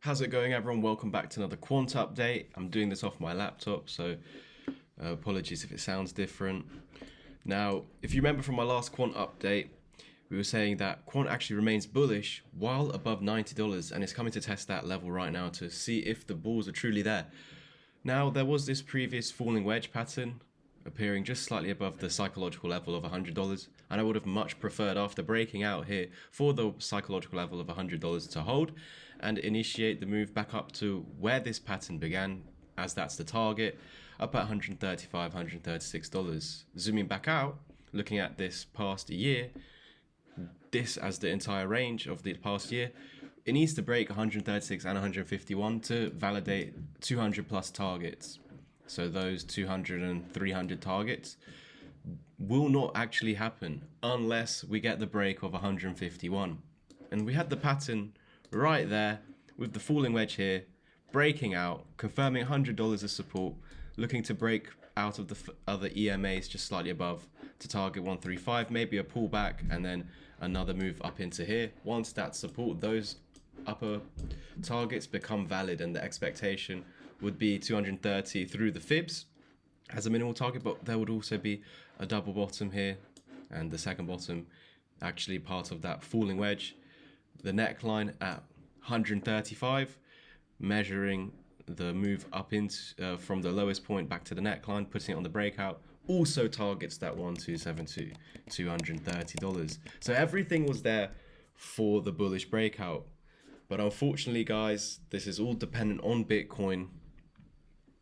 How's it going, everyone? Welcome back to another Quant update. I'm doing this off my laptop, so apologies if it sounds different. Now, if you remember from my last Quant update, we were saying that Quant actually remains bullish while above $90, and it's coming to test that level right now to see if the bulls are truly there. Now, there was this previous falling wedge pattern appearing just slightly above the psychological level of $100, and I would have much preferred, after breaking out here, for the psychological level of $100 to hold and initiate the move back up to where this pattern began, as that's the target, up at $135, $136. Zooming back out, looking at this past year, this as the entire range of the past year, it needs to break 136 and 151 to validate 200 plus targets. So those 200 and 300 targets will not actually happen unless we get the break of 151. And we had the pattern right there with the falling wedge here, breaking out, confirming $100 of support, looking to break out of the other EMAs just slightly above to target 135, maybe a pullback, and then another move up into here. Once that support, those upper targets become valid, and the expectation would be 230 through the fibs as a minimal target, but there would also be a double bottom here, and the second bottom actually part of that falling wedge. The neckline at 135, measuring the move up into from the lowest point back to the neckline, putting it on the breakout, also targets that 1272, $230. So everything was there for the bullish breakout. But unfortunately, guys, this is all dependent on Bitcoin.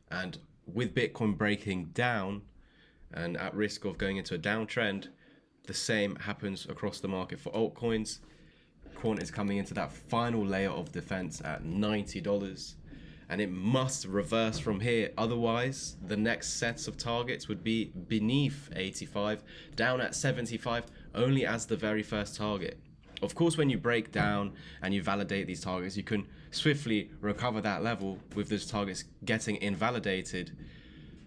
And with Bitcoin breaking down and at risk of going into a downtrend, the same happens across the market for altcoins. Quant is coming into that final layer of defense at $90, and it must reverse from here. Otherwise, the next sets of targets would be beneath 85, down at 75, only as the very first target. Of course, when you break down and you validate these targets, you can swiftly recover that level with those targets getting invalidated.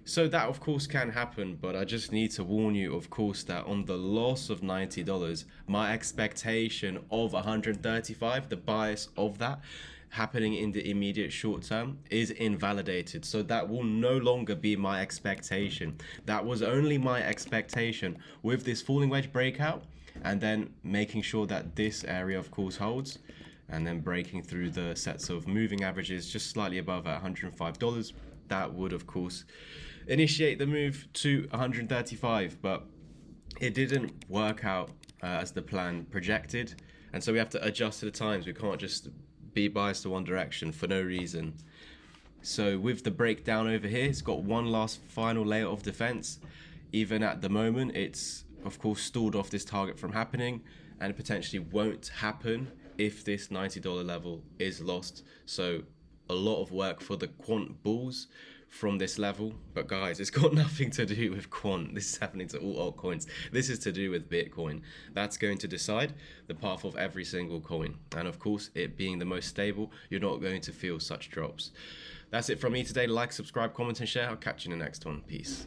So that, of course, can happen, but I just need to warn you, of course, that on the loss of $90, my expectation of 135, the bias of that happening in the immediate short term, is invalidated. So that will no longer be my expectation. That was only my expectation with this falling wedge breakout, and then making sure that this area, of course, holds, and then breaking through the sets of moving averages just slightly above at $105. That would, of course, initiate the move to 135, but it didn't work out as the plan projected, and so we have to adjust to the times. We can't just be biased to one direction for no reason. So with the breakdown over here, it's got one last final layer of defense. Even at the moment, it's of course stalled off this target from happening, and potentially won't happen if this $90 level is lost. So a lot of work for the Quant bulls from this level. But guys, it's got nothing to do with Quant. This is happening to all altcoins. This is to do with Bitcoin. That's going to decide the path of every single coin, and of course, it being the most stable, you're not going to feel such drops. That's it from me today. Like, subscribe, comment, and share. I'll catch you in the next one. Peace.